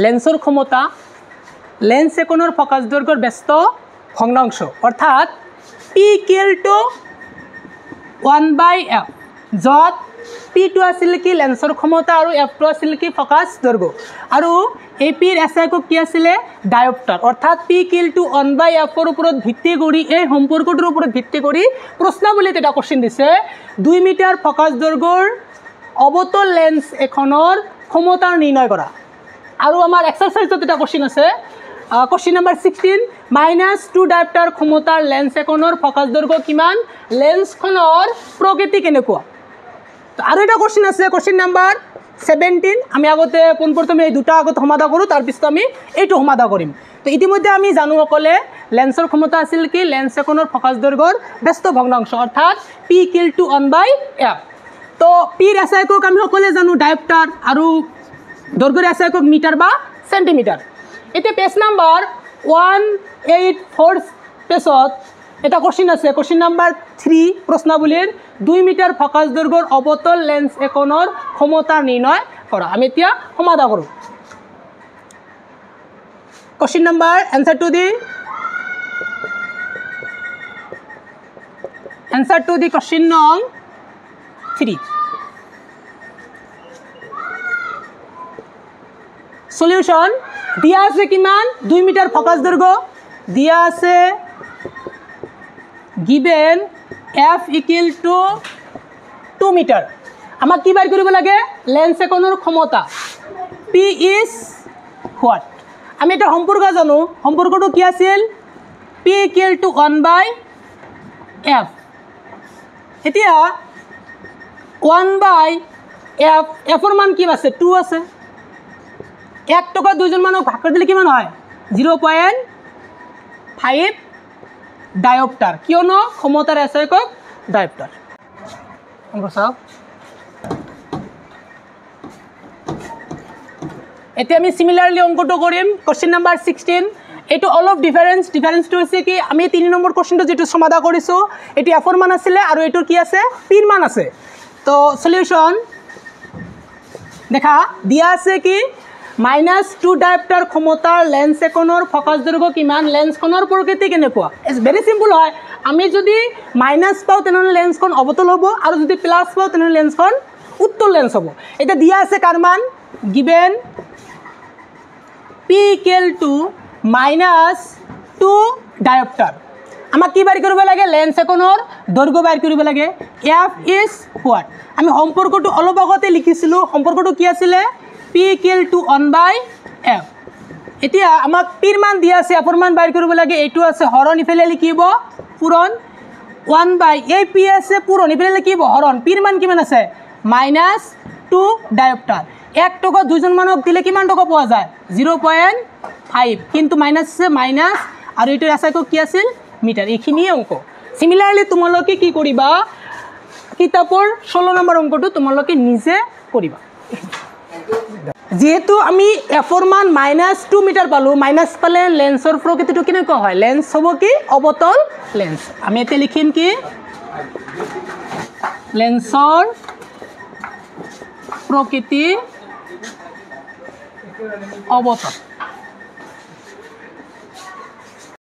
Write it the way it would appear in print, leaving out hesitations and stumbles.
লেন্সৰ ক্ষমতা লেন্স এখনৰ ফকাছ দৈৰ্ঘ্যৰ ব্যস্ত ভগ্নাংশ অৰ্থাৎ P = 1/f য'ত P2 আছিল কি লেন্সৰ ক্ষমতা আৰু F2 আছিল কি ফকাছ দৈৰ্ঘ্য আৰু AP ৰ SI একক কি আছিল ডায়োপ্টাৰ অৰ্থাৎ P = 1/f ৰ ওপৰত ভিত্তি কৰি এই সম্পৰ্কটোৰ ওপৰত ভিত্তি কৰি প্ৰশ্নাৱলীত এটা কোশ্চেন দিছে 2 মিটাৰ ফকাছ দৈৰ্ঘ্যৰ অৱতল লেন্স এখনৰ ক্ষমতা নিৰ্ণয় কৰা আৰু আমাৰ এক্সাৰসাইজত এটা কোশ্চেন আছে কোশ্চেন নাম্বাৰ 16 -2 ডায়োপ্টাৰ ক্ষমতাৰ লেন্স এখনৰ ফকাছ দৈৰ্ঘ্য কিমান লেন্সখনৰ প্ৰকৃতি কেনেকুৱা আৰু এটা কোশ্চেন আছে কোশ্চেন নাম্বাৰ 17 আমি আগতে পোনপ্ৰথমে এই দুটা আগত সমাধান কৰোঁ তাৰ পিছত আমি এইটো সমাধান কৰিম তো ইতিমধ্যে আমি জানো অকলে লেন্সৰ ক্ষমতা আছিল কি লেন্স এখনৰ ফকাছ দৈৰ্ঘ্যৰ ব্যস্ত ভগ্নাংশ অৰ্থাৎ P = 1/f তো P ৰ SI একক আমি অকলে জানো ডায়োপ্টাৰ আৰু দৈৰ্ঘ্যৰ SI একক মিটাৰ বা সেন্টিমিটাৰ এতিয়া পেজ নাম্বাৰ 184 পেজত এটা কোশ্চেন আছে কোশ্চেন নাম্বাৰ 3 প্ৰশ্নাৱলীৰ 2 মিটাৰ ফকাছ দৈৰ্ঘ্যৰ অৱতল লেন্স এখনৰ ক্ষমতা নিৰ্ণয় কৰা আমি এতিয়া সমাধান কৰোঁ question number answer to the question nong 3 solution দিয়া আছে কিমান 2 মিটাৰ ফকাছ দৈৰ্ঘ্য দিয়া আছে given f = 2 মিটাৰ আমাক কি বাই কৰিব লাগে লেন্স এখনৰ ক্ষমতা P is what আমি এটা সম্পৰ্ক জানো সম্পৰ্কটো কি আছিল P = 1/f এতিয়া 1/f f ৰ মান কি আছে 2 আছে 1 টকা দুইজন মানক ভাগ কৰি দিলে কিমান হয় 0.5 ডায়োপ্টাৰ কিয়নো ক্ষমতাৰ SI একক ডায়োপ্টাৰ অংক চাওক এতিয়া আমি সিমিলাৰলি অংকটো কৰিম কোশ্চেন নাম্বাৰ 16 এটো অলপ ডিফাৰেন্সটো হৈছে কি আমি 3 নম্বৰ কোশ্চেনটো যেটো সমাধান কৰিছো এটি f ৰ মান আছিল আৰু এটোৰ কি আছে p ৰ মান আছে তো সলিউশন দেখা দিয়া আছে কি -2 ডায়োপ্টাৰ ক্ষমতাৰ লেন্স এখনৰ ফকাছ দৈৰ্ঘ্য কিমান লেন্সখনৰ প্ৰকৃতি কেনেকুৱা ইটস ভেৰি সিম্পল হয় আমি যদি মাইনাস পাও তেনন লেন্সখন অৱতল হ'ব আৰু যদি প্লাস পাও তেনন লেন্সখন উত্তল লেন্স হ'ব এটা দিয়া আছে কার মান given P = -2 ডায়োপ্টাৰ আমাক কি বাই কৰিব লাগে লেন্স এখনৰ দৈৰ্ঘ্য বাই কৰিব লাগে f is what আমি সম্পৰ্কটো অলপ আগতে লিখিছিলো সম্পৰ্কটো কি আছিল P = 1/f এতিয়া আমাক p ৰ মান দিয়া আছে f ৰ মান বাই কৰিব লাগে এইটো আছে হৰণ ইফালে লিখিব পূৰণ 1/a p আছে পূৰণ ইফালে লিখিব হৰণ p ৰ মান কিমান আছে -2 ডায়োপ্টাৰ 1 টকা দুইজন মানক দিলে কিমান টকা পোৱা যায় 0.5 কিন্তু মাইনাস আছে মাইনাস আৰু এটোৰ SI একক কি আছিল মিটাৰ এইখিনি অংক সিমিলাৰলি তোমালোকে কি কৰিবা কিতাপৰ 16 নম্বৰ অংকটো তোমালোকে নিজে কৰিবা যেহেতু আমি f ৰ মান -2 মিটাৰ পালো মাইনাস পালে লেন্সৰ প্ৰকৃতিটো কেনেকুৱা হয় লেন্স হ'ব কি অৱতল লেন্স আমি এতে লিখিম কি লেন্সৰ প্ৰকৃতি অৱতল